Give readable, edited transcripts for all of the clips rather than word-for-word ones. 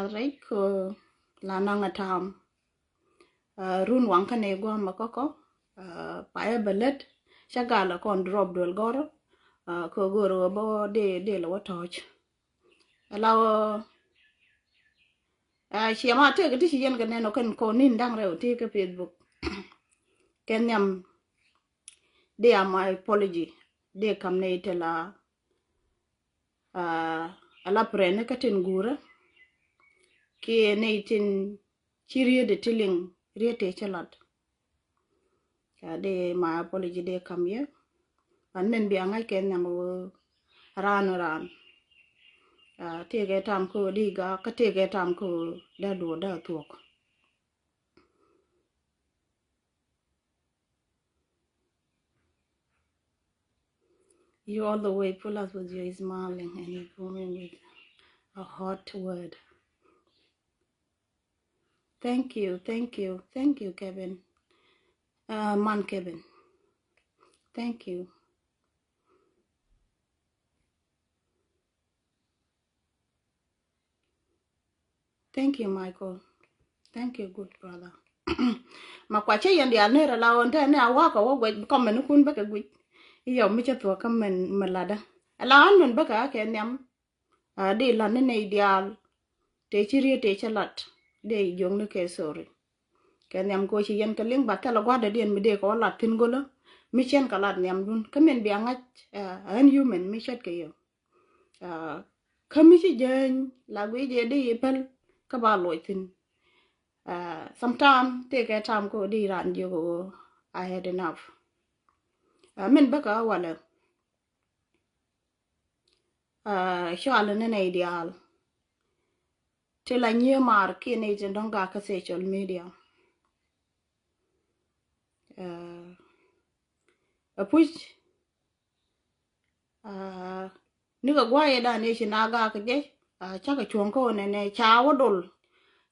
Right ko la nanga tam run wan kane go makoko pa e belet shagala kon drop dol goro ko goro bo de lo toch la chi ma te ke ti yen ke no ken ko nin dang re ti ke Facebook ken yam de my apology de kam ne te la ala prene ka ten gura ki ne tin chirie de tiling riete chalat de my apology de kam ye an men bi angai ken yam ran te ke tam ko di ga ka te ke tam ko da do da tuok you all the way pull us with your smiling and you coming with a hot word. Thank you, Kevin. Man Kevin. Thank you. Thank you, Michael. Thank you, good brother. Makwache yandi anera la onta ne awaka wo gwe comment kun baka gwe. Iyo mi chatwa comment malada. La anun baka ke nyam de la ne ideal te chiri te chalat de jong ne ke sorry. Ke nyam ko chi yen ka ling batala gwada dien mi de ko lat tin golo. Mi chen kalat nyam dun kamen bi angach an human mi chat ke yo. Kami chi jen la gwe je de yepel ka ba loitin. Sometimes take a time go di ran you I had enough. Min baka wala shawala na ideal till I knew mark in agent on ga social media. A push niga gwaye da nation aga ka je chaka chonko ne chawadol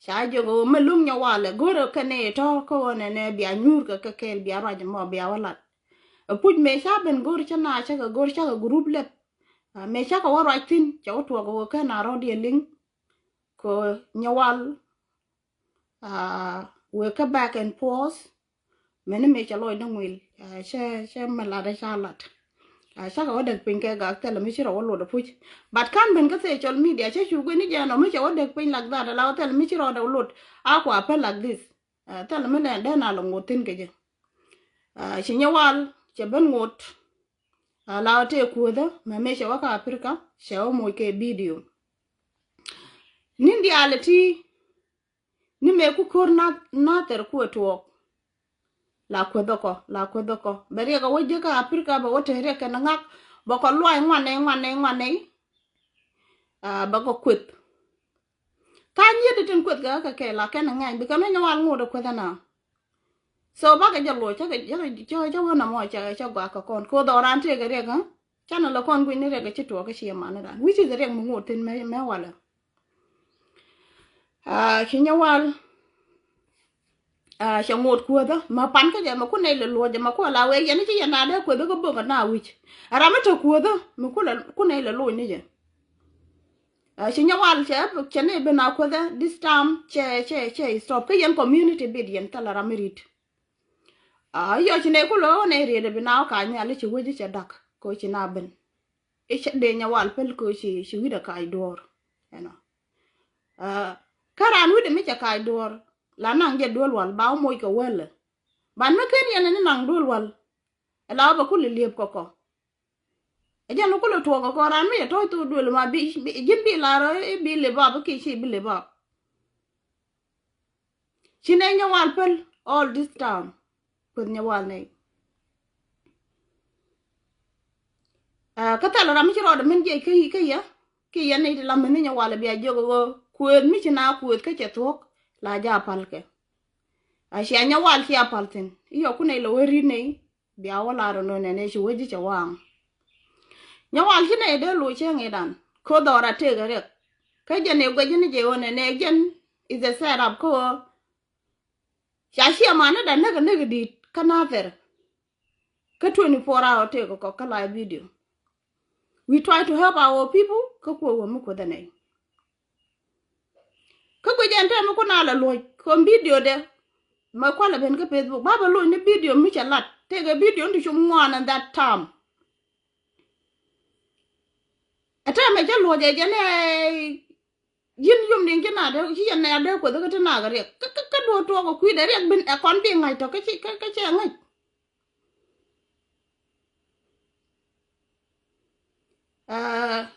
cha jogo melum nya wala goro kane to ko ne bia nyur ka kel bia ra mo bia wala puj me sha ben gor chana cha ga gor cha group le me cha ka wara tin cha to go ka na ro di ling ko nyawal we ka back and forth men me cha loy dang wil she malada chalat cha ka wada pin ka ga tele mi chiro lo da puj but kan ben ka social media cha shu go ni jano mi cha wada pin like that la tele mi chiro da lot akwa pe like this tele mi ne da na lo ngotin ke je chi nyawal che ben ngot la te ku da me cha waka afrika cha o mo ke video nindi alati ni me ku kor na ter ku to la kwedoko beri ga woje ka afrika ba wote re ka ngak ba ko loy ngwane ba ko kwet ka nyi de tin kwet ga ka ke la ka ngai bi ka me nyawal ngodo kweda na so ba ga jalo cha ga jo na mo cha gwa ka kon ko do ran te ga re ga cha na la kon gwini re ga chi to ka chi ma na dan which is re mo ngotin me wala chi nyawal cha ngot ku da ma pan ka ja ma ku ne lo ja ma ku la we ya ni chi ya na de ku da ko bo ga na wich ara ma to ku da ma ku ne lo ni je chi nyawal che ne be na ku da this time che stop ka yan community bid yan ta la ramirit yo chi ne ku lo ne re de be na ka nya le chi wo ji che dak ko chi na ben e che de nyawal pel ko chi wi da kai dor you know karan wi de mi cha kai dor la nang je dol wal ba mo ko wele ban me ken yan ni nang dol wal la ba ku le liep ko eja no ko le to ko ran mi to dol ma bi jin bi la ro bi le ba ki chi bi le ba chi ne nyawal pel all this time ko nyawal ne ka ta la mi ro de men je ki ya ne la men nyawal bi a jogo ku mi chi na ku ka che to la ja pal ke shi nyawal chi apaltin iyo ku ne lo weri ne bi a wala ro no ne shi weji cha wang nyawal chi ne de lo che ngedan ko dora te ga re ka je ne gwe ne je one ne gen is a set up ko shi amana da ne ga di kana ver ka 24 hour te ko ka live video we try to help our people ko ko wo mu ko da ne ente mo ko na la loy ko video de ma ko la ben ke Facebook ba ba loy ne video mi chalat te ga video ndi chum ngwana that time ata me jalo je jane yin yum ning kina de chi na de ko de na ga re ka do to ko ku de re bin e kon bi ngai to ka chi ngai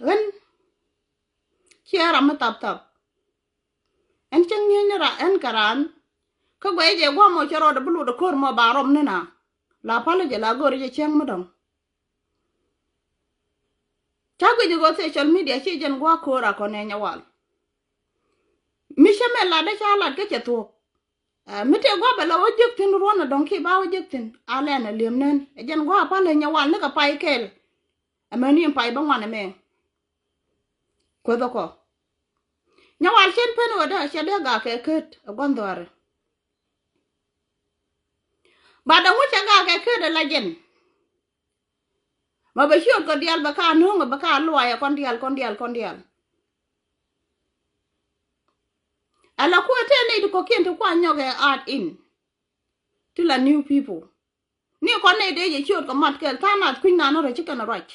ren chiara ma tap en chang ni ra en karan ka gwe je gwa mo chero de bulu de kor mo barom ne na la pale je la gor je chang mo dong ta gwe je go social media chi jen gwa kora ko ne nyawal mi sheme la de cha la ke che to mi te gwa bela o jek tin ro na dong ki ba o jek tin ale na lem nen jen gwa pale nyawal ne ka pai kel amani pai ba ngwana me ko do ko nyawal chen pen o da che de ga ke ket gondore ba da mu cha ga ke ket la jen ma ba shot ko dial ba ka no ba ka lo ya kon dial ala ku te ne ko kien to kwa nyoge art in to la new people ni ko ne de je shot ko mat kel ta na kuin na no re chicken right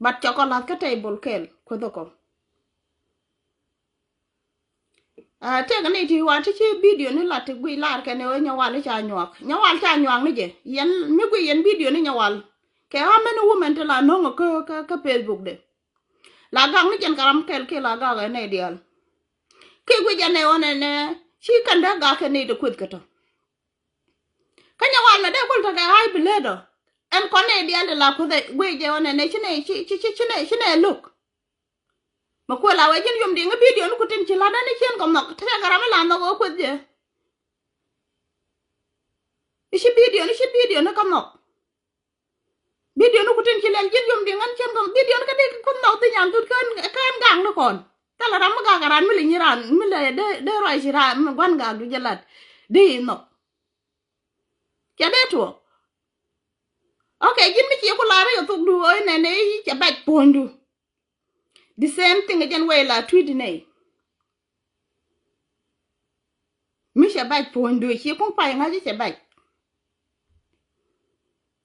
bat chocolate ka table kel ko do ko te ga ne ti wa ti video ni la te gui lar ke ne o nyawal cha nywak ni je yen mi gui yen video ni nyawal ke ha men woman te la no ko Facebook de la gang ni jen karam kel ke la ga ne dial ke gui jane one ne chi kan da ga ke ne de kut ka to kanya wal me de kul ta ga ai biledo en ko ne dial de la ku de gui je one ne chine look ma ko la wa jen yom de video nu kutin chi la da ni chen kom no te karam la no ko kut je isi video nu kom no video nu kutin chi len jen yom de ngan chen kom video nu ka de kom no te nyam tut kan gang no kon ta la ram ga garan mi li ran mi le de roi chi ra mi gwan ga du jalat de no ya de to okay jin mi chi ko la re to du oi ne ne cha ba pondu the same thing again we la tweet ne mi cha ba pondu chi ko pa nga chi cha ba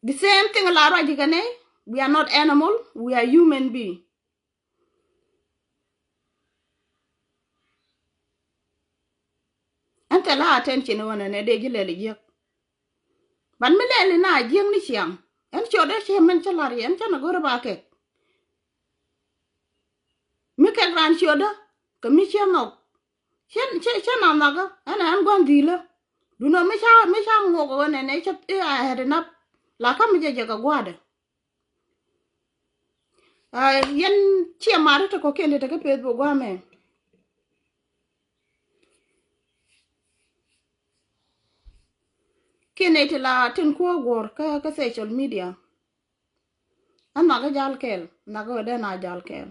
the same thing la ro ji gane we are not animal we are human being ante la attention wona ne de jile le je ban mi le na jeng ni chiang en cho de che men chalari en chana gore ba ke mi ke gran cho da ke mi che no chen na na ga ana an gon dile du no mi cha ngo go ne ne cha a had enough la ka mi je ga gwada yen che mare to ko kende te ke pe bo gwa me kene te la tin ko gor ka social media an na ga jal kel na go de na jal kel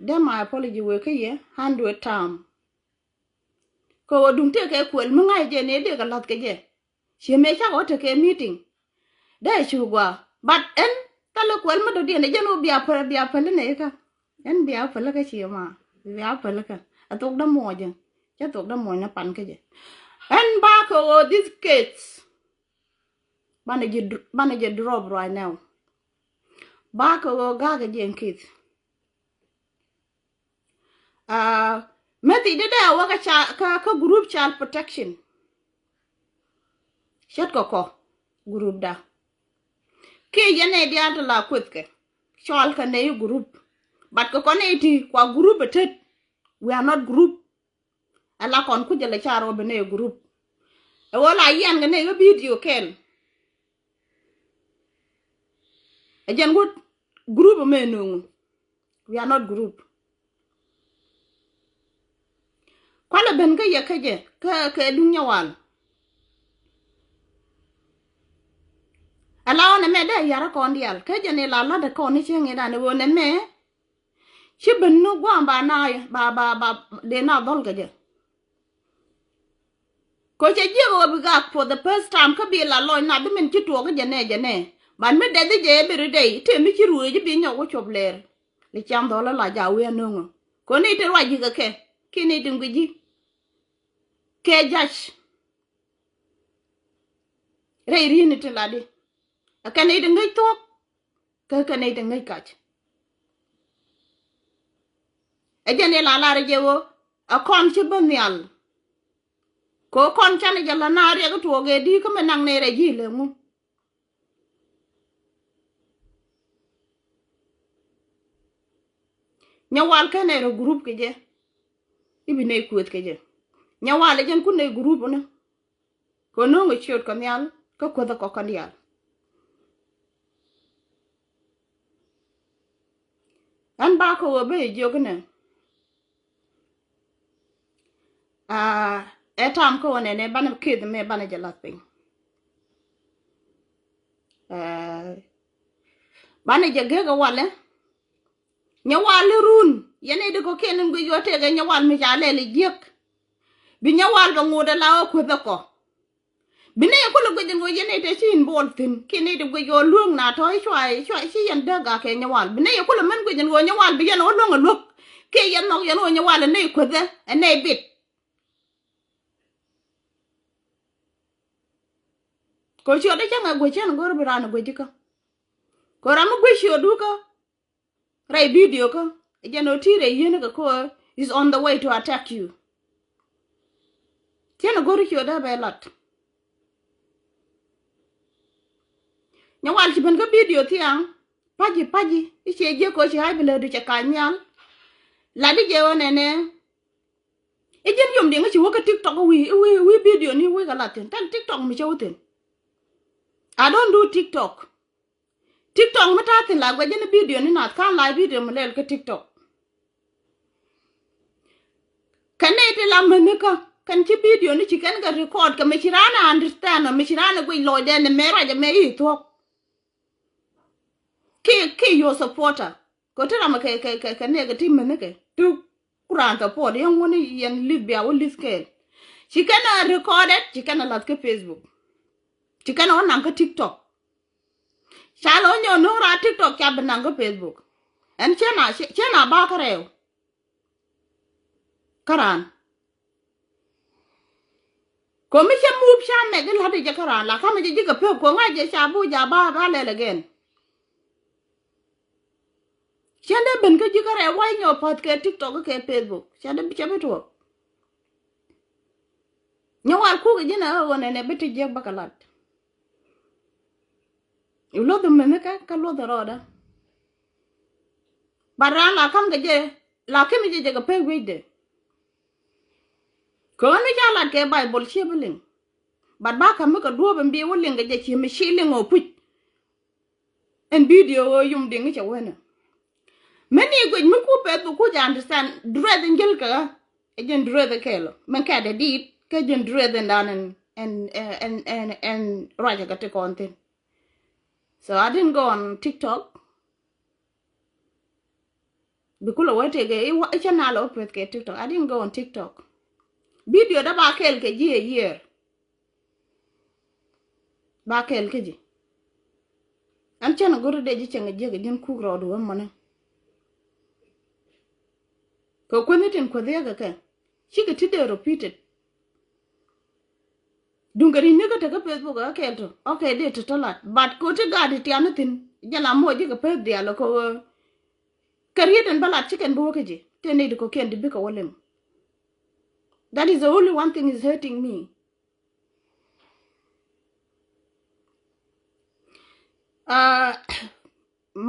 de my apology we ke ye 100 time ko dum te ke kwel mi ngai je ne de ga lat ke je che me cha go te ke meeting de chu gwa but en ta lo kwel ma do de ne je no bia pa le ne ka en bia pa le ka chi ma bia pa le ka atok da mo je cha tok da mo na pan ke je en ba ko these kids manage drop right now ba ko ga je kids meti de wa ka group child protection shet ko group da ke yene dia de la kwetke chol ka ne group but ko ne ti kwa group tet we are not group ala kon ku jele charo be ne group e wala yen ne video ken e jen gut group me no we are not group kwala ben ga ye ka dunya wal ala one me de yara kon dial ke jene la de kon ni chenge da ne wona me chi ben no gwa ba na ba de na dol ga je ko che je go bi ga for the first time ka bi la lo na bi men chi to ga jene ban me de je be re de te mi chi ru je bi nyo go chob ler le cham do la ja we no ngo ko ni te wa ji ka ke ki ni te ngi ji ke jash re ri ni te la di ka ni te ngai to ka ni te ngai kach e jene la re je wo a kon chi banyal ko kon chane jala na re ga to ge di ko menang ne re ji le mu nyawal ka ne ro group ke je ibi ne kuet ke je nyawal jen ku ne group na ko no ngi chot kan yal ko da ko kan yal an ba ko be jo gne etam ko ne ban kid me ban jala pin ban je ge ga wale nyawal run yene de ko kenen go yote ga nyawal mi jale le jek bi nyawal ga ngoda la ko da ko bine ko lo gojin go yene te sin bol tin kini de go yo luong na to chwai chi yan da ga ke nyawal bine ko lo men gojin go nyawal bi yan o lo ngok ke yan no yan o nyawal ne ko da ne bit ko chi de changa go chen go bi ran go jika ko ram go shi odu ko rai video ko jeno tire yene ko is on the way to attack you chen go ri da be lot nyawal ci ben ga video tiang paji iche je ko ci hay bele du ca kanyal la di je wona ne e jen yom de nga ci woka TikTok wi video ni wi ga latin tan TikTok mi chawten I don't do TikTok mata tin la gwa jen video ni na kan live video mo lel ka TikTok kanete la men ka kan ci video ni ci kan ga record ka me ci rana understand me ci rana gwi lo de ne mera je me yi to ke your supporter ko tera ma ke negative men ke tu kuran ta pod yan woni yan libya wo liskel ci kana recorded ci kana lat ke Facebook ci kana on ka TikTok chalo nyo no ra TikTok ya ban ka Facebook en chena ba ka rew karan ko mi che move sha me gel hade je karan la ka me je ga pe ko nga je sha bu ja ba le again chende ben ka jikare why nyo pot ke TikTok ke Facebook chende bicha beto nyo wal ku ge na wona ne beti je bakalat you lo the men ka lo the roda barala kam ge je la ke mi je ga pe wede ko mi jala ke Bible chebelin bad ba kam ka do ben bi wolin ge je chi mi shilin o put en video yum dingi che wena many good me ku pe ku ja understand dread ngel ka ejen dread kelo men ka de dit ka jen dread dan and raja ka te content so I didn't go on TikTok because what ge e channel op ke TikTok I didn't go on TikTok video da ba kel ke ji year ba kel ke ji an chana guru de ji chenga je ge jen ku ro do man ko kwenitin ko de ga she get it repeated dungari ne ka ta Facebook ka kelto okay de to tolat but ko te ga de tianatin jala mo je ka pe dia lo ko kariyeten balat chicken bo ke je te ne ko ken de bika wolem that is the only one thing is hurting me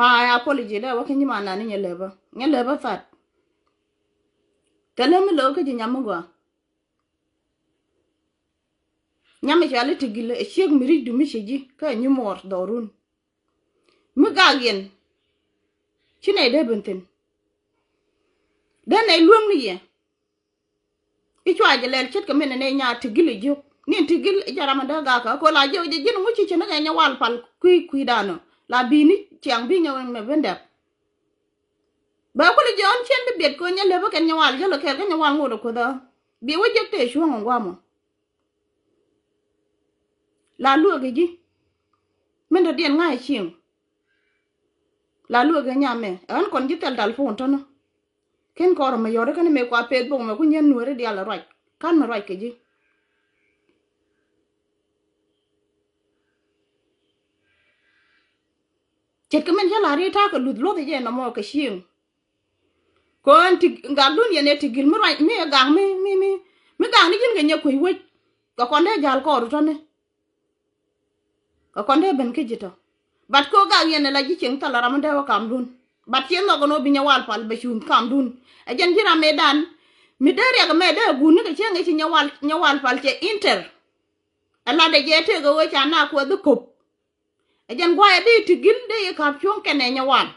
my apology da wakin ma na ni nyeleba fat telem lo ke je nyamugwa nyame chale tigile e chieg miri du mi chiji ka nyumor dorun mu gagen chine de benten den ay luom ni ye ichwa jelel chet ka mene ne nya tigile jo ni tigil jarama da ga ka ko la jo je jin mu chi chene ga nya wal pal kui dano la bini chiang bi nya me benda ba ko le jon chen de bet ko nya le ba ken nya wal jo lo ke ga nya wal ngodo ko da bi wo je te shu ngwa mo la lu ge ji men do dien ngai chieng la lu ga nyame an kon jitel dal phone to no ken kor ma yore kan me kwa Facebook me ku nyen nuore dia la roi kan ma roi ke ji chet ka men jala ri ta ko lut lo de je na mo ka shin ko anti ga dun ye ne ti gil mi roi mi ga mi ga ni jin ga nye ko wi ko kon de jal ko ru to ne ko kon de ben ke jito bat ko ga ye ne la ji chen ta la ram de wa kam dun bat chen no ko no bi nya wal pal be shun kam dun a jen jira medan mi dere ga me de gu ni ga chen ga nya wal pal che inter ala de je te go we cha na ko du kop a jen gwa ya di ti gil de ye kap chon ke ne nya wal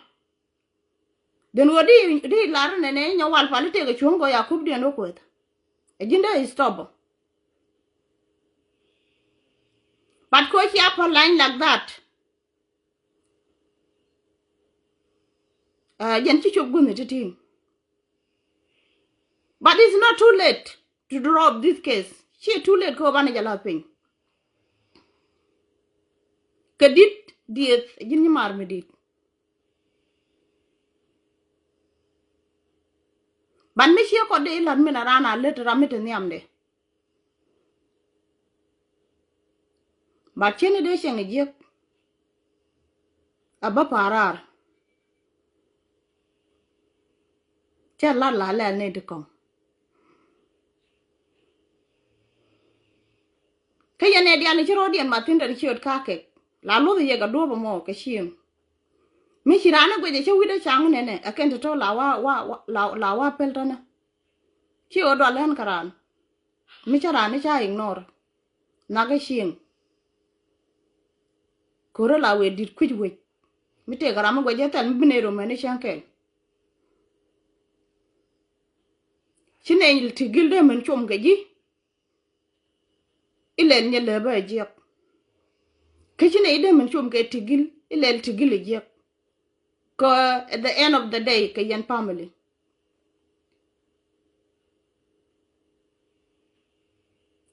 den wo di lar ne ne nya wal pal te ga chon go ya kup de no ko a jen de stop but ko chi up line like that jen chi chop gun ne tin but it's not too late to drop this case chi too late ko ba ne jala pin kedit diet jin ni mar me dit ban me chi ko de lan me na rana let ramit ni amde ba chene de chenge je aba parar che la le ne de kom ke ye ne dia ni chro dien ma tin de chiot ka ke la lu ye ga do ba mo ke chim mi chirana gwe de che wi de chang ne ne aken to la wa pel to na chi o do len karan mi chara ni cha ignore na ga chim ko la we dit ku we mi te garam gwe je tan mi ne ro me ni chankel chine il ti gilde men chom ga ji ilen nye le ba je ke chine ide men chom ga tigil ilel tigil je ko at the end of the day ke yan family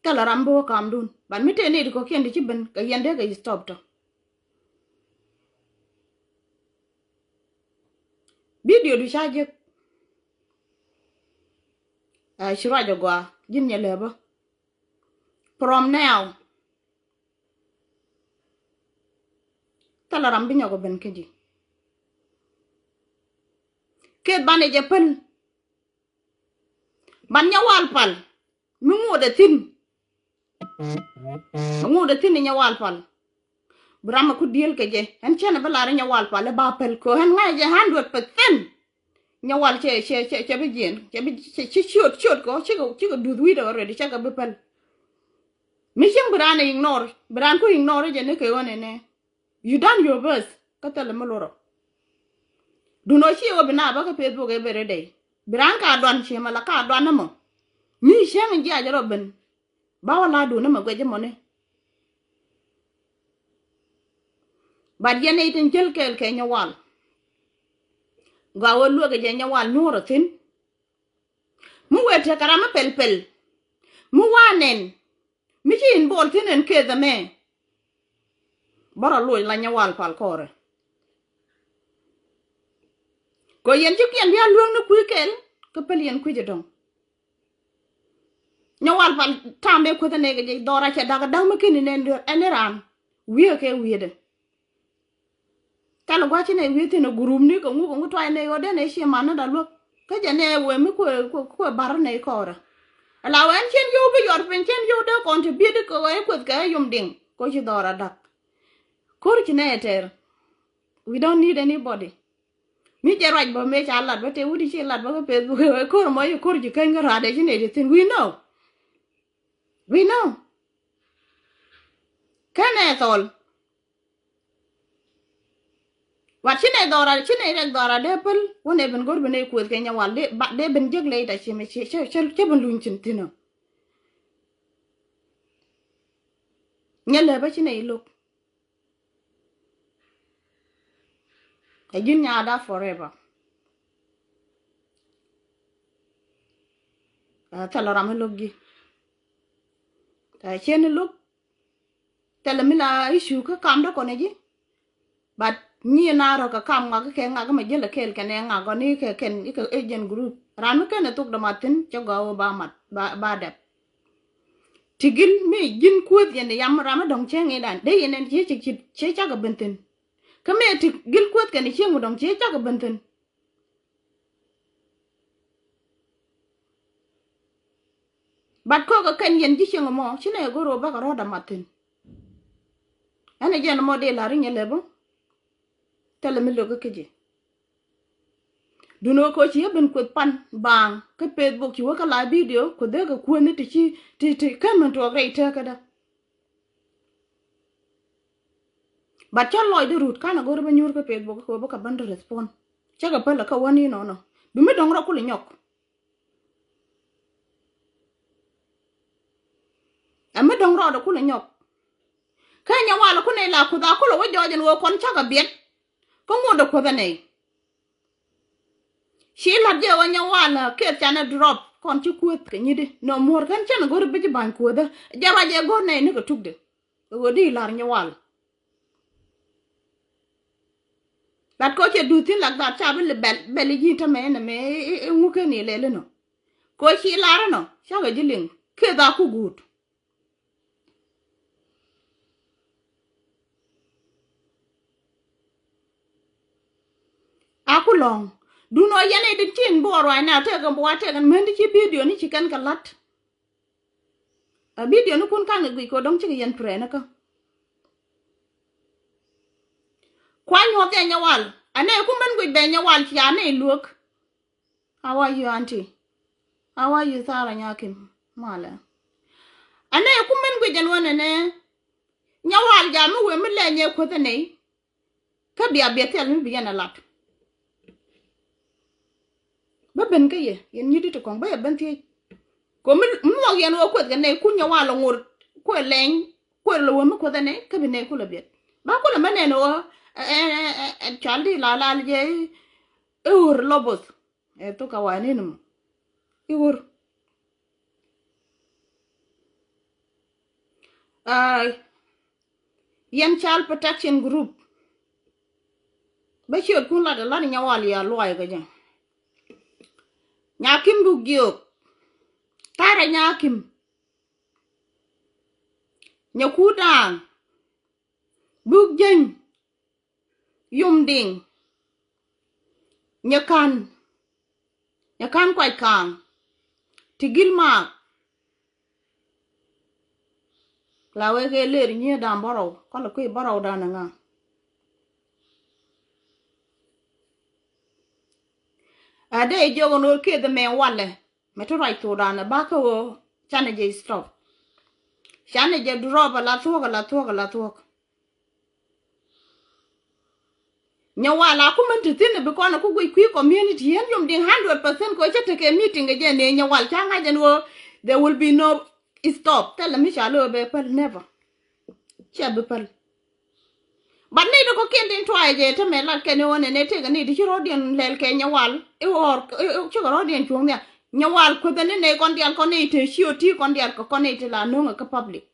kala rambo kam dun ban mi te ne ko kende ci ben ka yende ga stop to video du chaje shira jogwa jin nye le ba from now kala rambi nyago ben keji ke bane je pel ban nyawal pal mi ngode tin nyawal pal brama ku diel ke je en chene bala nyawal pal ba pel ko hen ngai je 100% nyawal che be jen che chot ko che ko du wi do already che ka be pel mi chen brana ignore bran ko ignore je ne ke one ne you done your best ka tele maloro du no chi o bina ba ka Facebook e bere day bran ka don che mala ka don na mo mi chen ngi a jaro ben ba wala du na ma gwe je mo ne ba je ne tin kel ke nyawal ga wo lu ga je nyawal nuro tin mu wete karama pel mu wanen mi chin bol tin en ke da me bara loy la nyawal pal kore ko yen ju kien ya luong no ku kel ko pel yen ku je dong nyawal pal tambe ko da ne ga je dora che daga dang ma kini ne eneran wiye ke wiye de kala gwa chine wiye tin gurum ni ko ngu to ne yo de ne shi mana da lo ka je ne we mi ko bar ne kore ala wen chen yo be yor pen chen yo de kon te bi de ko e ko ka yum ding ko ji dora dak kor chine eter we don't need anybody mi je raj bo me cha lat ba te wudi chi lat ba ko Facebook ko mo yo kor ji kan ga rade ji ne tin we know kan e tol wa chi ne dora de pel woni ben gor be ne ko ke nya wal de ba de ben jeg le ta chi me che ben lun chin tino nya le ba chi ne lo e jin nya da forever tala ram logi ta chen lu tala mi la issue ka kam da ko ne ji but ni na ro ka kam nga ke nga ma jela kel ken nga go ni ke ken ke agent group ran ken tuk da matin cho go ba mat ba da tigil me jin ko yen yam rama dong che ngi dan de yen che cha ga benten kame tigil ko ken che ngu dong che cha ga benten bat ko ga ken yen ji che mo chine go ro ba ga ro da matin ane jen mo de la ri nye lebo tele mi lo ga keje duno ko chi ben ko pan bang ke Facebook chi wa ka la video ko de ga ko ni ti kan man to ga ite ka da ba cha loy de rut kana go ba nyur ko Facebook ko ba ka ban respond cha ga pala ka wani no bi mi dong ro ko nyok am dong ro do ko nyok kanya wala ko ne la ko da ko lo wa jojen wo kon cha ga biet ko ngodo ko da nei shi la je wa nya wala ke chana drop kon chi kuot ke nyide no mor kan chana go be ban ko da jara je go nei ne ko tugde go di lar nya wala dat ko che du tin lak dat cha be le ji ta me na me ngu ke ni le no ko shi lar no cha ga jiling ke da ku gut aku long du no yene de tin bo ro na te ga bo te ga men di video ni chi kan ka lat a video no kun kan gi ko dong chi yen pre na ka kwan ho ke nyawal ane ku men gi be nyawal chi ane look how are you auntie how are you Sara nyakim mala ane ku men gi jan wona ne nyawal ja mu we mi le nye ko te nei ka bia tel mi bi na lat ba ben ka ye yen nyidi to kon ba ben ti ko mi mo yen wo ko ga ne ku nyawal ngur ko len ko lo wo mi ko te nei ka bi ne ku le biet ba ko le mane no Charlie la je ur lobos to ka wani num ur yen child protection group ba chiot kun la da la nya wali ya loy ga jan nyakim bu giok tara nyakim nyakudang bu jen Yomding nyakan kwai kang tigil ma la we ke le ni da baro ko la ko baro da na nga ade jogo no ke de me wale me to right to da na ba ko chane je stop chane je drop la to nyawala ku man tin be ko na ku ku community yen Yomding 100% ko chete ke meeting je ne nyawal changa jen wo there will be no stop tell me shalo be per never chabe per but ne ko kendin try je te me la ke ne wona ne te ga ne di rodien lel ke nyawal e or chu rodien chung ya nyawal ko de ne kon dial ko ne te shioti kon dial ko ne te la no ka public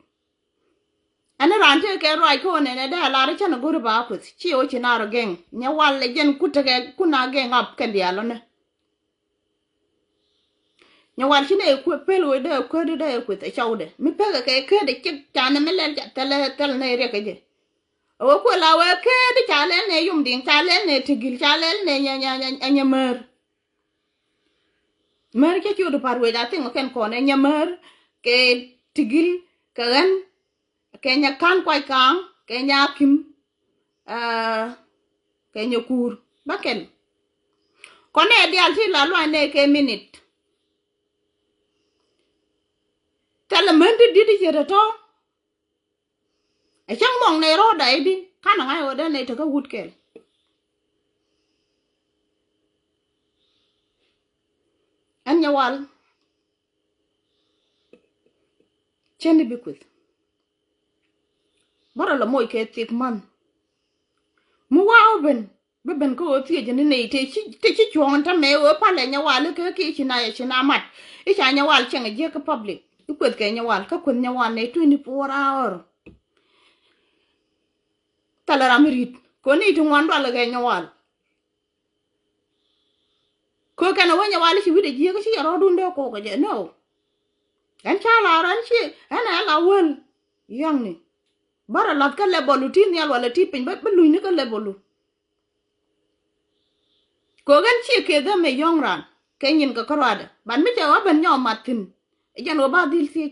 ana rante ke roi ko ne da la ri chana guru ba ku chi o chi na ro geng nyawal le jen ku te ku na geng up ke dialo ne nyawal chi ne ku pelo de ku de ku te chaude mi pe ke de chi chana me le tele ne re ke je o ku la we ke de chale ne Yomding chale ne tigil chale ne nya mer ke chu do parwe da tin ken ko ne nya mer ke tigil ka gan ke nya kan kwai kang ke nya kim ke nya kur baken ko ne dial ti la lo ne ke minute tele men di jere to e chang mong ne ro dai di kana ngai o da ne to ka wut kel an nyawal cheni bikwit bara la moy ke tik man mu waaw ben ko tie je ne te chi chon ta me o pa le nyawal ke ki chi na mat i cha nyawal chen je ka public ikwet ke nyawal ka kun nyawal ne 24 hour tala ramrit ko ni tu wan dol ga nyawal ko kana wanya wali shi wide ji ga shi ro dun de ko ga je no an chala ran shi ana la wol yang ni bara lat ka le bolu tin yal wala ti pin ba lu ni ka le bolu ko gan chi ke da me yong ran ke nyin ka karwada ban mi ja wa ban nyaw matin e jan ba dil si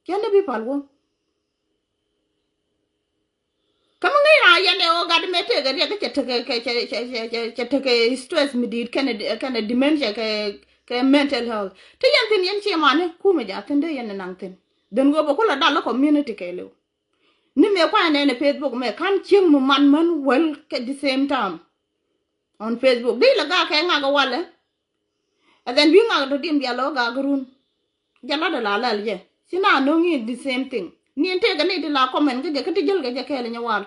kende bi palwo kam ngai ra ya ne o gad me te ga ya ke te stress mi dit kana dementia ke mental health te yan tin yan chi mane ku me ja tin de yan nang tin den go ba ko la dal community ke le ni me kwa ne Facebook me kan ching mu man well at the same time on Facebook di la ga ke nga ga wala and then we nga do dim ya lo ga grun jala da la je sina no ngi the same thing ni ente ga ni de la comment ga ke ti jël ga ke le nyawal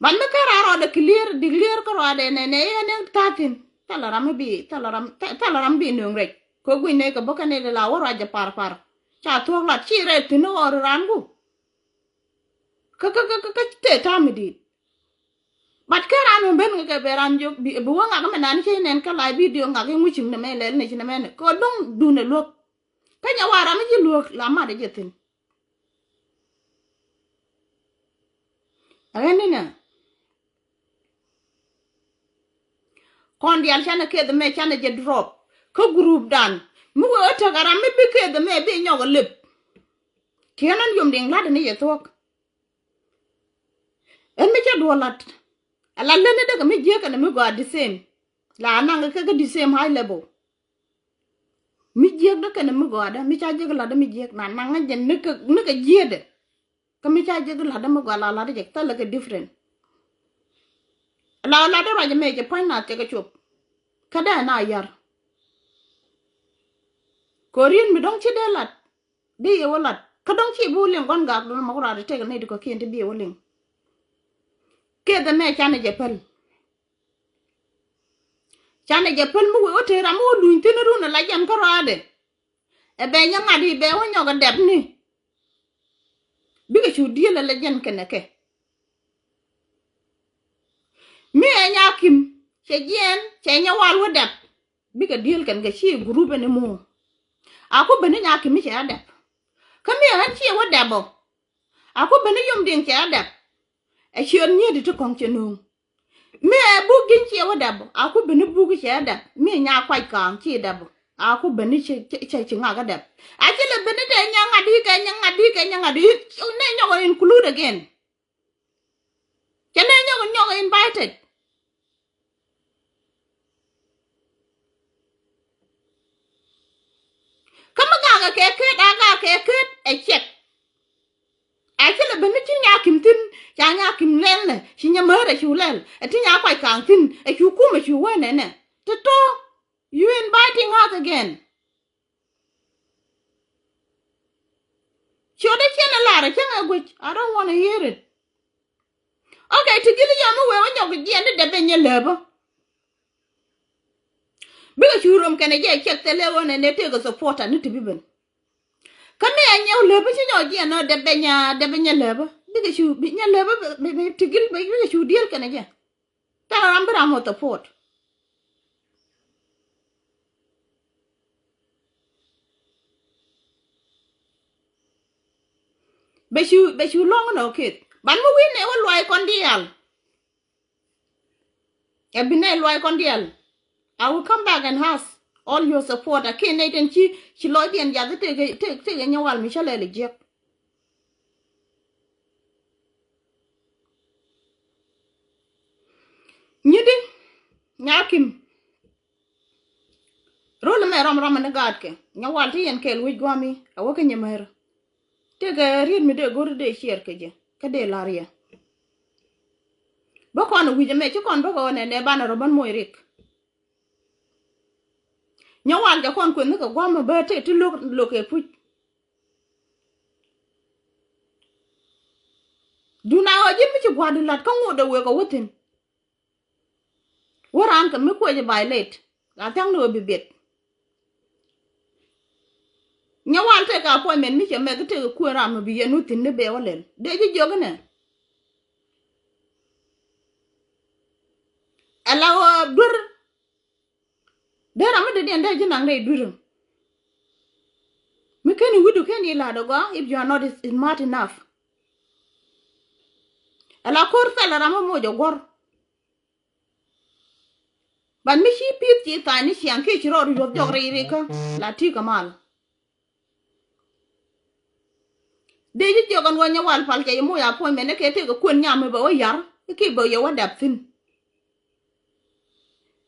man me kara ro de clear ko ro de ne tatin talaram bi no rek ko gu ne ko boka ne de la wora ja par cha to la chi re ti no or rangu ka te tamidi bat kara no ben ga beran jo bi bu nga ga manan che nen ka live video nga ga mu chim ne me le ne chim ne ko dong du ne lok ka nya wara mi ji lok la ma de jetin agene na kon dial chana ke de me chana je drop ko group dan mu wo ta gara me bi ke de me bi nyoga lip kenan yom ding la de ne ye tok en me cha do lat ala le ne de me je ka ne me go the same la na ga ka the same high level mi je de ka ne me go da mi cha je la de mi je na na nga je ne ka je de ka mi cha je la de me go la de ta la ka different la de ra je me je point na te ka chop kada na yar korin mi dong chi de lat di ye wolat ka dong chi bu len gon ga do ma ko ra de te ne di ko kente bi wolen ke de me chane je pel mu wo te ra mo lu tin ru na la jam ko ra de e be nya ngadi be wo nyoga deb ni bi ga chu di la jen kene ke mi e nya kim che jen che nya wal wo deb bi ga deal kan ga chi group ne mo ako bene nya kim che adep kami han chi wo debo ako bene yom ding che adep e chion nye di to kong che no me bu gin che wo debo ako bene bu che adep me nya kwai kan chi debo ako bene che nga ga deb a che le bene de nya ngadi ne nyo include again che ne nyo invited kama ga ke e check a che le bene chi nya kim tin cha nya kim len le chi nya mere chu len e ti nya kwai kan tin e chu ku me chu we ne to you inviting us again should I tell a lot of which I don't want to hear it. Okay, to give you no way on your agenda the benya level. Because you room can I check the level and they take a support and to be ben. Come here and your level in your gear, no the benya level. Because you be your level to give me you deal can I get. Tell I'm out the port. But you long no kid. But we never like on the L. I've been a like on the L. I will come back and ask all your support. I can't and she loyal and the other take in your wall, Michelle Elijah. Niding Yakim roll me ram and a gadke. Your walty and kel with gummy. I walk in your mare. Take a read me the good day share kaja. Kade Laria. Book on with the make you con book on and a banner of one more rick. Nyawan one the con could look a warm birthday to look a put. Do now give me your body like come with the work of within. What I'm can make way by late. I think no be bit. Nyawan take appointment, Miss make it take a queer arm be a nut in the bell. Did you jogging? ala dur dera me de den de jinang de dur me ken wudu ken ila do go if you are not smart enough ala kor sala ramo mojo gor ban mi shi pit ti tani shi an ke chiro ru jog re ka la ti kamal de ji jogan wonya wal pal ke mo ya po me ne ke te ko kun nyam ba o yar ke bo yo wadap tin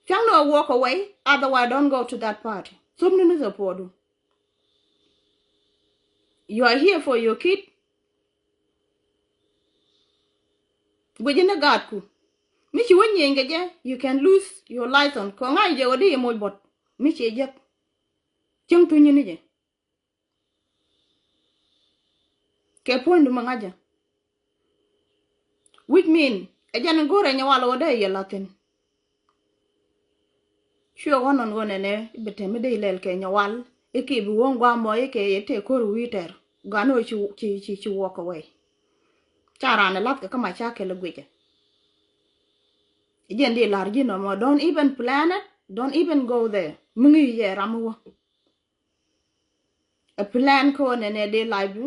chang no walk away otherwise don't go to that party some no is a podu you are here for your kid gojina gatku mi chi wonye ngeje you can lose your license ko ngai je wodi mo bot mi chi je chang tu ni je ke pondu mangaja which mean ejan gore nya walo wode ye latin sure wonon wonene beteme de lel ke nya wal e ke bi won gwa mo e ke te ko witer gano chi walk away chara na lat ka ma cha ke le gweje ejen de largi no mo don't even plan it don't even go there mungi ye ramu a plan ko ne de live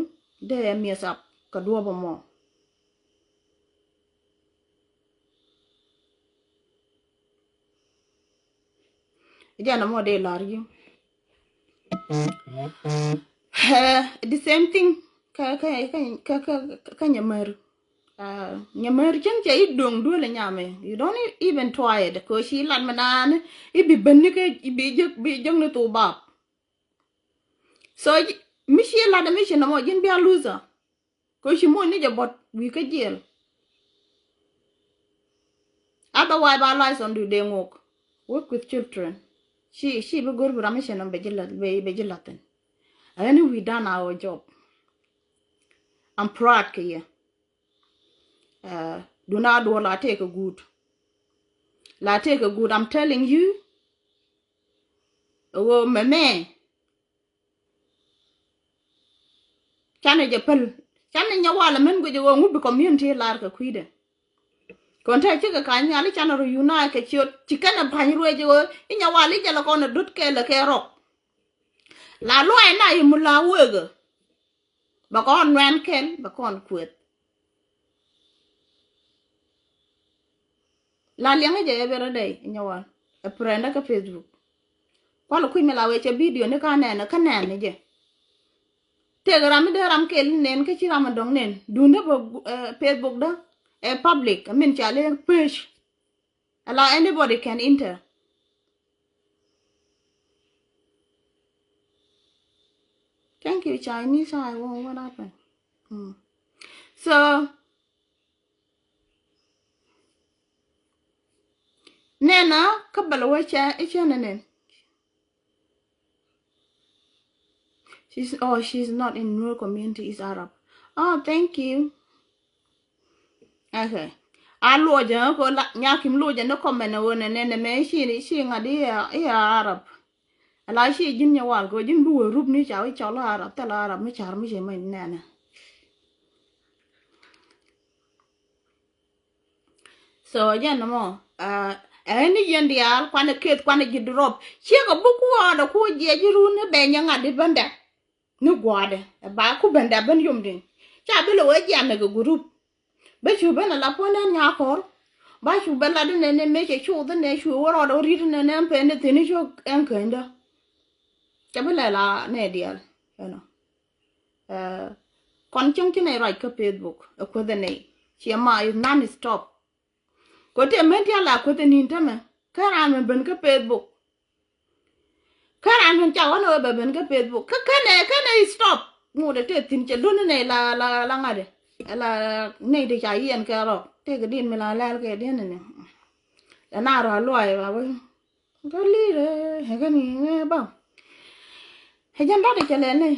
de mess up ka do bo mo ejen mo de largi the same thing ka nyamer nyamer chen che idong dole nyame you don't even try it ko shi lan manan ibi benni ke bi jong ne to ba so mi shi la de mi shi no mo jin bia loser ko shi mo ni je bot wi ka jel otherwise ba lies on do de ngok work with children she be gor bra mi shi no be jilaten and we done our job I'm proud ke ye do not do la take a good I'm telling you oh meme chane je pel chane nya wala men go je wo ngubi community lar ka kuide kon ta chika ka nya li chane ro yuna ke chio chikana bhanyi je wo nya wali je la kono dut ke le ke ro la lo ai na yi mula wege ba kon wen ken ba kon kwet la lianga je bere dai nya wal e prenda ka Facebook wala ku mi la we che video ne ka ne je Telegram de ram kel nen ke chiram dong nen dunde bo Facebook da a public I mean chale page allow anybody can enter thank you Chinese I won't what happened so nena kabalo wacha nen she's not in Nuer community is Arab oh thank you okay alo ja ko la nyakim lo ja no comment wona nene me shi ngadi ya Arab ala shi jin nya wal go jin bu rub ni chawi chola Arab ta la Arab mi char mi je mai nene so ja no mo any yendial kwana ket kwana jidrop chi go buku oda ko je jiru ne be nya ngadi banda ni gwade ba ku banda ban Yomding cha bele we ja me go group be chu bana la pona nya kor ba chu bela de ne me che chu de ne chu woro do ri ne ne pe ne tini chu en kenda cha bela la ne dial you know kon chung ti ne right ka Facebook ko de ne chi ma is non stop ko te men ti ala ko te nin ta me kara men ben ka Facebook kara men cha wono be ben ka Facebook ka ne stop mu de te tin che lu ne la ngade ala ne de cha yen ka ro te ga din me la ke din ne na ro lo ai ba ko li re he ga ni ne ba he jan da de che le ne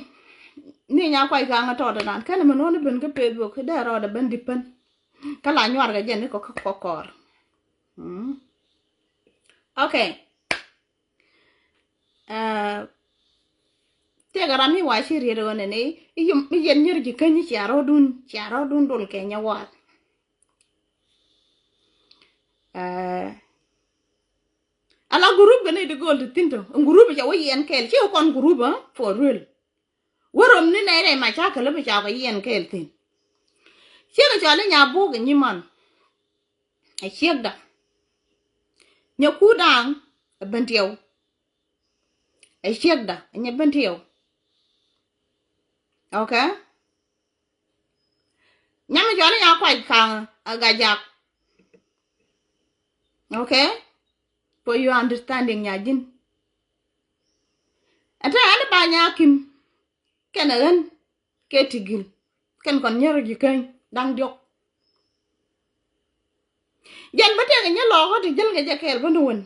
ni nya kwai ka nga to da nan ka ne mo no ben ka Facebook da ro da ben dipen ka la nyar ga jen ko kor okay te ga rami wa shi re ro ne mi yen nyir ji kan ni charo dun dol ke nya wa ala group bene de gold tinto group ja wo yen kel chi kon group for real worom ni ne re ma cha kale be cha ko yen kel tin chi ga chale nya bu ga ni man a chiek da nya ku dang ben tieu a chiek da nya ben tieu okay nya ma chale nya kwai kang ga jak okay for your understanding nya jin ata ana ba nya kim kenagan ke tigil ken kon nyer gi kan dang diok jan bate ga nya lo ko ti jel ga jakel bonun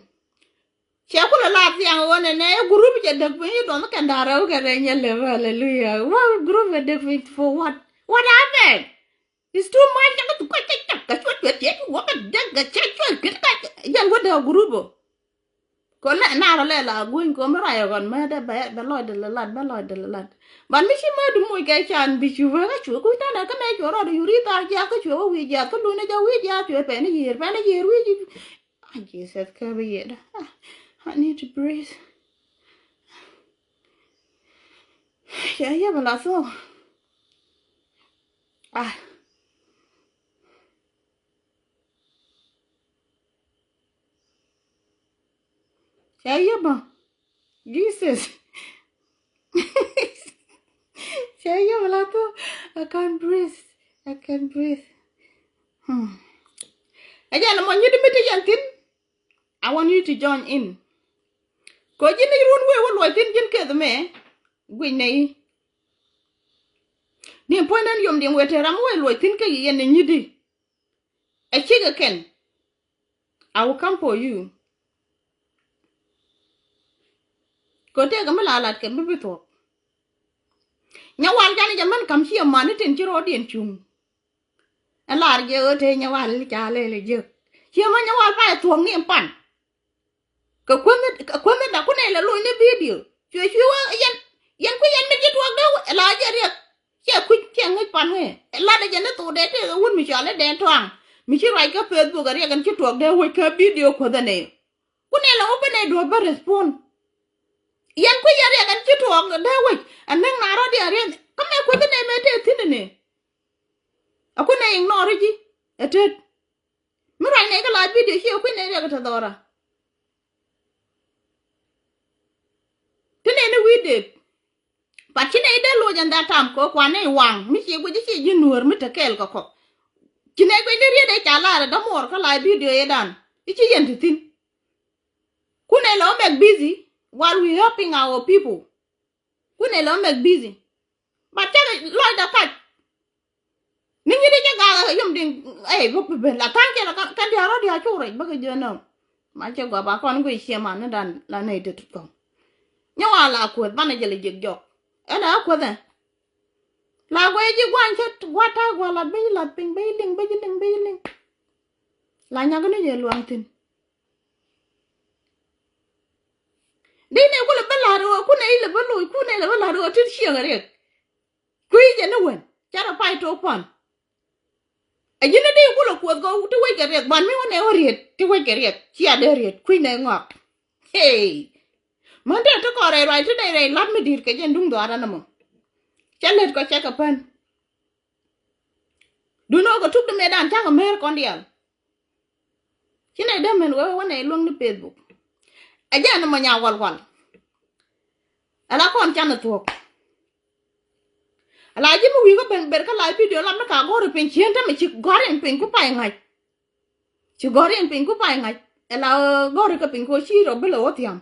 che ko la tiang wona ne group je dag bi do ma kan dara ga re nya le hallelujah wow group de for what happened it's too much ga tu ko ka chot che wo ka dag ga che chot ka jan wo da group ko na ro le la gun ko ma ra yo gon ma da ba lo de la ba lo de la ban mi chi ma du mo ga chan bi chu ga chu ko ta na ka me chu ro du ri ta ja ka chu wi ja ka lu na ja wi ja chu pe ni yer wi ji Jesus ka bi ye da I need to breathe ya ba la so ah ya ba Jesus ya ba la so I can't breathe again mo nyi di mi ti yantin I want you to join in ko jini run we wo lo tin jin ke me gwi nei ni poinan yom ding we teram we lo tin ke yen ni di a chiga ken I will come for you ko te ga mala lat ke bi to nya wal jani jaman kam chi ma ni tin chi ro dien chung a lar ge o te nya wal cha le je chi ma nya wal pa tuong ni pan ko kwem da ku ne la lo ni video chue wa yen ku yen mi ti tuong da la je ri che ku che ngi pan he la da je ne to de te won mi cha le de twang mi chi rai ka Facebook ari gan chi tuong de wo ka video ko da ne ku ne la open e do ba respond yan ku yari gan chi tuong de wo an na ro de ari ka me ku de ne me te tin ne aku ne ignore ji etet mi rai ne ka la video chi ku ne ga ta dora tene ne wi de pa chi ne de lo jan da tam ko kwa ne wang mi chi ku chi ji nuor mi ta kel ko chi ne ku de ri de cha la da mor ka la video e dan chi yen tin ku ne lo make busy while we helping our people ku ne lo make busy but cha lo da ka ni ngi de ga yom ding go be la tan ke la kan dia ro dia chu re ba ke je no ma che go ba kon ku chi ma na dan la ne de to nya wa la ku ba na je le je jok e na ku da la go ji gwan che wa ta go la be la ping be ling la nya ga ne je luang tin de ne ku le ba la ro ku ne le ba lu ku ne le ba la ro ti chi ga re ku je ne wen cha ra pai to pon a yine de ku lo ku go ti we ga re ban mi ne o re ti we ga re chi a de re ku ne ngok hey man de to ko re rai ti de re lat mi dir ke je ndung do ara na mo cha let ko cha ka pan du no ko tuk de me dan cha ka mer kon dia chine de men we ne long ni Facebook aja na mo nya wal ala kon chan na tok ala ji mu wi ko ben ber ka la video lam na ka go re pen chen ta me chi go re pen ku pai ngai chi go re pen ku pai ngai ala go re ka pen ko chi ro belo otiam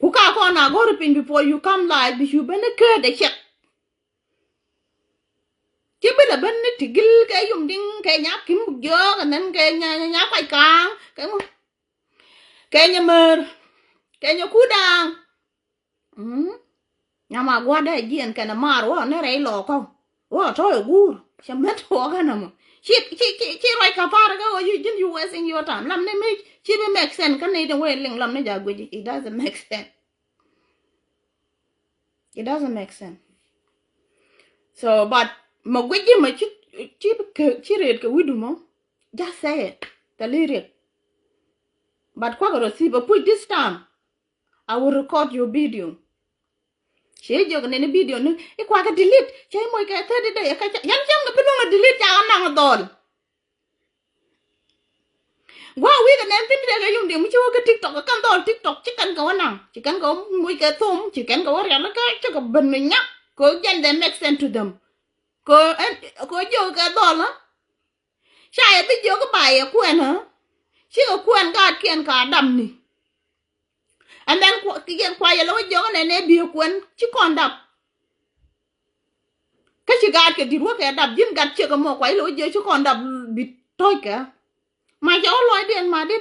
ku ka ko na go re pen before you come live bi you ben ke de check ki bela ben ni tigil ke yum ding ke nya kim bu jo nan ke nya pai kang ke nya mer ke nya ku dang nyama gwada jien kana mar wa ne rei lo ko wa to gur chamet ho kana mo chi roi ka par ga you jin you wasting your time lam ne me chi be make sense kan ne de we ling lam ne ja gwe it doesn't make sense so but mo gwe ji ma chi red ka widu mo just say it the lyric but kwa receive put this time I will record your video she jog ne video nu e kwa ka delete che mo ka 30 day ka yan cham ga bino delete ya na dol gwa wi ga nem tin de ga yum de mu chi ga TikTok kan dol TikTok chi kan ga wana chi kan ga mu ka thum chi kan ga wa la ka chi ga ben nya ko jan de make sense to them ko jo ga dol ha sha e bi jo ga ba ye kwen ha chi ga kwen ga kien ka dam ni and then kwa ye lo jo ga ne bi kwen chi kon dap cái chị gạt cái đi ruột cái đập dính gạt chưa có một quấy lối chơi chứ còn đập bị thôi cả mà cháu loài điện mà đi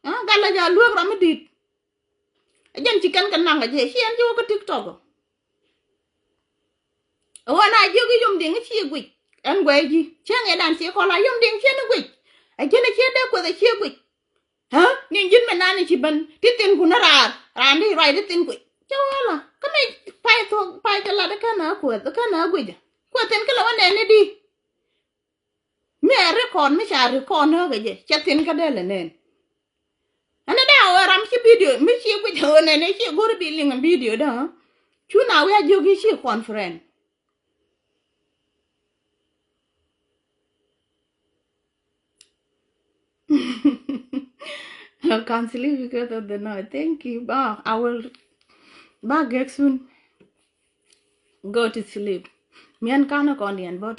gạt là giờ luôn rồi mới đi dân chỉ cần năng cái gì xem chứ có TikTok ở này chưa cái dùng điện cái chia quỷ anh quay gì chứ nghe đàn sẽ còn lại dùng điện chia nó quỷ ở trên này chia đây của cái chia quỷ hả nhưng dính mình ăn chỉ bên cái tiền của nó ra đi rồi cái tiền quỷ cháu là cái này phải cái là cái nào của cái nào quỷ qua tiền cái là này đi mẹ record mẹ chả record nữa cái gì chắc tiền cái đây là nè anh đã làm cái video mẹ chia cái chỗ này này chia gọi bị liên video đó chú nào ya vô cái chia conference I can't sleep because of the noise. Thank you. I will back soon. Go to sleep. Mian kana kondian but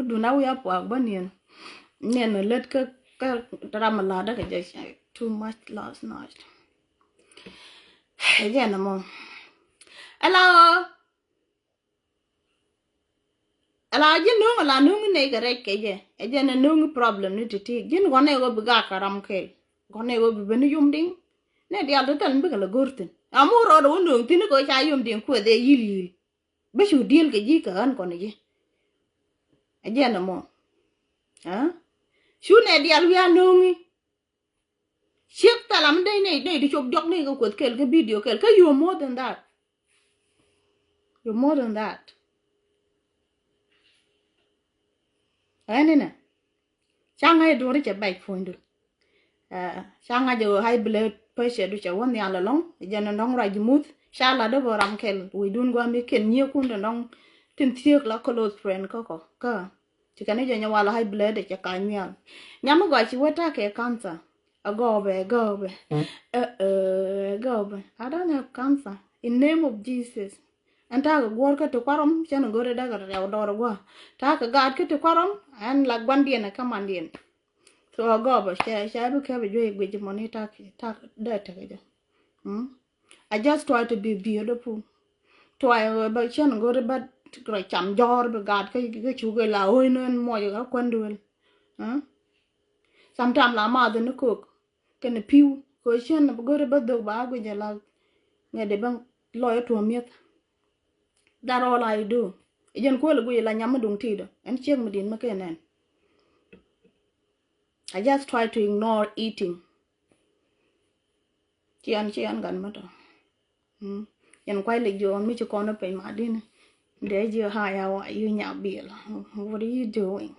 do now we up work bunian. Nen let ka ramala da just too much last night. Again mo. Hello. Hello, you know la nung ne ga rek ke je. Again a nung problem ni titi. Jin gone go biga karam ke. Gone go bi ben Yomding. Ne dia da tan biga la gortin. Amuro do nung tin ko cha Yomding ko de yili. Be shu deal ke ji ka an kon ji. Again mo. Shu ne dia wi anungi. Shek talam de ne de chop jok ne ko kel ke video kel ka you more than that. You're more than that. Anina. Changa do ri che bike point. Changa jo high blood pressure du cha won ya la long. Jana nong ra jumut. Shala do boram kel. We dun go me ken nye kun nong tin thiek la close friend ko ka. Chikane jo nya wala high blood cha ka nyal. Nyama go chi wata ke cancer. Go be. Go be. I don't have cancer. In name of Jesus. And ta go ka to kwarom chen go re da ga do go. Ta ka gad ka to kwarom and like one day na commandien. So go be sha bu ka be jo gbe money ta da ta ga. I just try to be beautiful. Try ba chen go re ba ra cham jor be gad ka chu ga la oi no mo yo ka kwan duel. Sometimes la ma de no cook. Can pew ko chen go re ba do ba go ja la nghe de bang lo to miet. That all I do. Ijen ko le go la nyam dung ti do. En cheng medin ma kenen. I just try to ignore eating. Chian gan ma to. Yan kwai le jo mi chu kono pe ma din. De je ha ya wa yu nya bi la. What are you doing?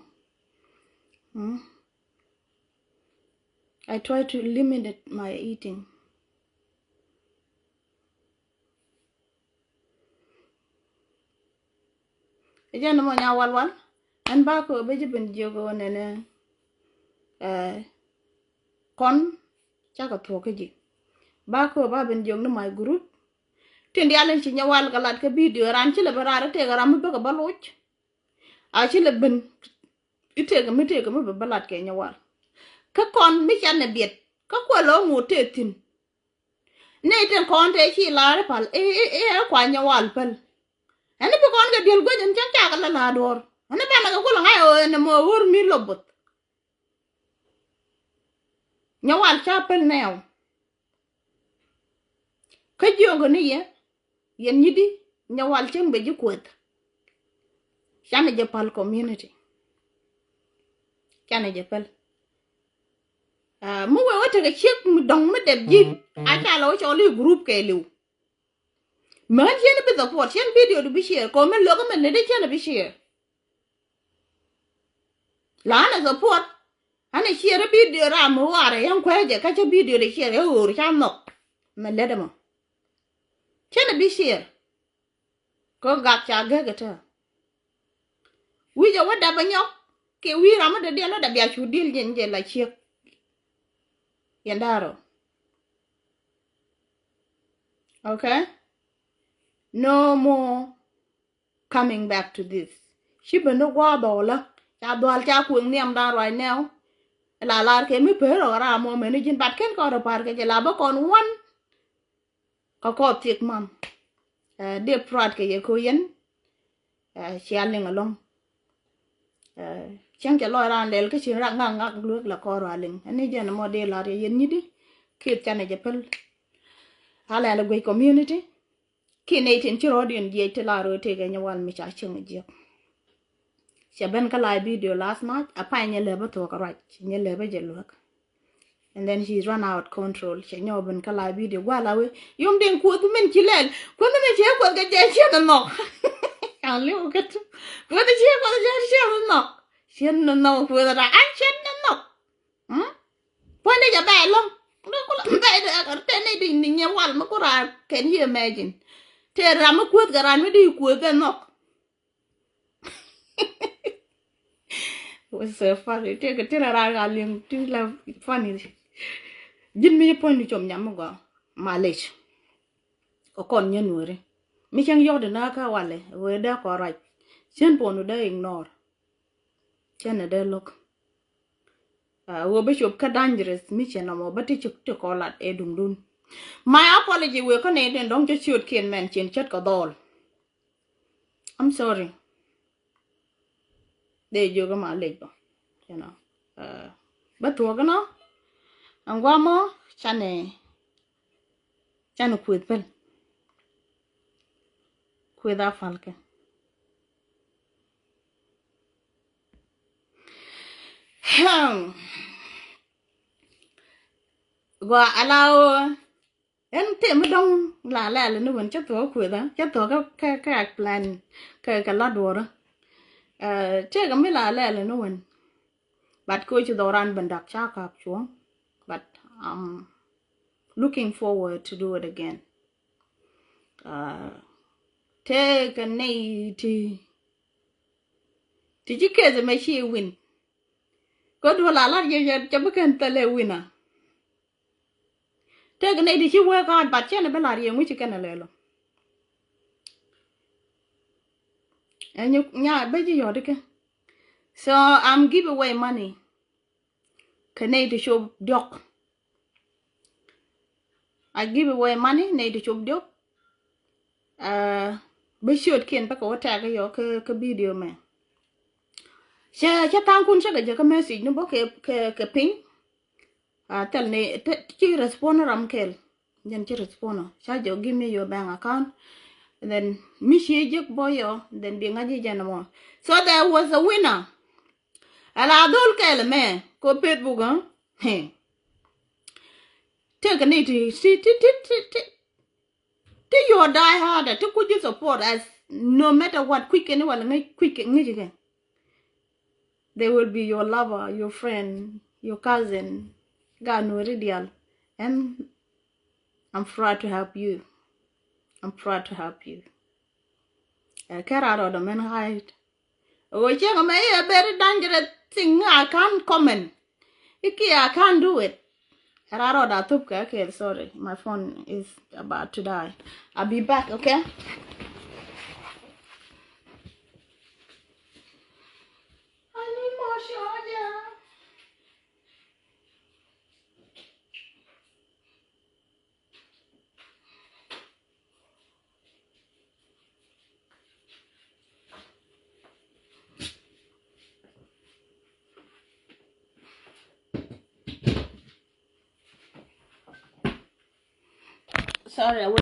I try to limit my eating. Ijen mo nya wal. An ba ko be je ben jogo ne kon cha ka to ke ji. Ba ko ba ben jog no my group. Tendi alen ci ñawal galat ka video ran ci le barara te garam be ko baloch. A ci le ben ite ga mite ga be balat ke ñawal. Ka kon mi ci ne biet ka ko lo mu te tin. Ne ten kon te ci la pal kwa ñawal pal. Ani be kon ga del go ñen ca ka la dor. Ani ba na ko la ngayo ne mo wor mi lobot. Ñawal ca pel neew. Ka jongo ni ye yen ñidi ñawal ceng be ji kwet chane je pal community chane je pal mu we wata ga chek mu dong mu deb ji a cha lo cho li group ke liu man yen be the port yen video du bi share ko men lo ko men ne de chen bi share la na support Ane share video ram ware yang kwaje ka cha video de share ur cha no. Me lede mo. Chene bi share. Ko gak cha ge gata. Wi jo wada banyo. Ke wi ram de dia no da bia chu dil jen je la chek. Yandaro. Okay? No more coming back to this. Shiba no gwa dola. Cha dwal cha kueng niam da right now. La ke mi pero ra mo me ni jin bat ken ko ro par ke la ba kon wan. Ko tik mam. De prat ke ye ko yen. Xialing along. Chang cha lo ran del ke chi ra ngak lu la ko ra ling. Ani jen mo de la re yen ni di. Kit cha ne je pel. Hala la gwe community. Kine tin chi ro din je te la ro te ke nyawal mi cha ching je. She ben ka live video last night. Apa nye lebe to ka right. Nye lebe je luak. And then she's run out control. She nyo ben ka live video. Wala we. Yung din ku tu men chilel. Ku tu men che ko ga je che no. Ali o ka tu. Ku tu che ko ga je che no. Che no ku da an che no. Po ne ja ba long. No ko la ba de ka te ne di ni nya wal ma ko ra. Can you imagine? Te ra ma ku ga ran me di ku ga no. It was so funny. Take a ling to love funny. Jin mi point ni chom nyam go. Malish. O kon nyenure. Mi chang yo de na ka wale. We da ko right. Chen ponu da ignore. Chen de look. We bishop ka dangerous. Mi chen mo bati chuk to call at edum dun. My apology we Canadian don't just shoot kin men chin chat ka dol. I'm sorry. They joga ma leg. You know. But woga no. Ang wamo chane kwet pel. Kweda falke. Gwa allow en tem dong la no wen chato kweda chato ka plan ka la dora che ga mi la no wen but ko chu doran bandak cha ka chuo but I'm looking forward to do it again. Take a nay to did you get the machine win? Go do la you can tell a winner. Take a nay did you work hard but chen a bella which you can a lelo. And you bet you so I'm give away money. Can to show doc. I give away money, need to show doc. Be sure can back or tag your video man. Cha tang kun cha ga message no boke ke ping. Tell me chi respond ram kel. Then chi respond. Cha jo give me your bank account. And then me she jek boyo then be ngaji janamo. So there was a winner. Ala dol kel me ko pet buga. Hey. Take a need to see your die harder to could you support us no matter what quick anyone quick again. They will be your lover, your friend, your cousin, God no ideal. And I'm proud to help you. I'm proud to help you. Care out of the men hide. Oh, I a very dangerous thing. I can't comment. I can't do it. Okay, sorry. My phone is about to die. I'll be back, okay? I need more charger. Sorry, I will.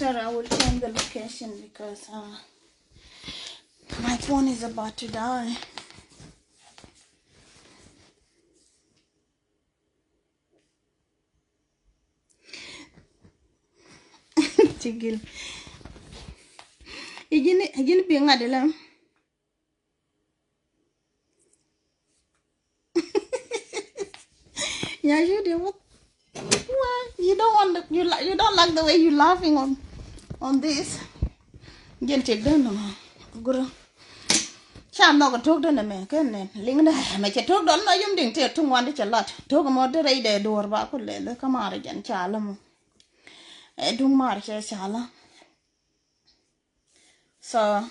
Sorry, I will change the location because my phone is about to die. Tigil. Ijini pinga delam. Yeah, you do what? What? You don't want you don't like the way you laughing on this. Get take down no. Guru. Cham no go talk down me. Ken ling da me che talk don no yum ding te tung wan de chalot. Talk mo de rei de door ba ko le kamare jan chala mo. E dung mar che chala. So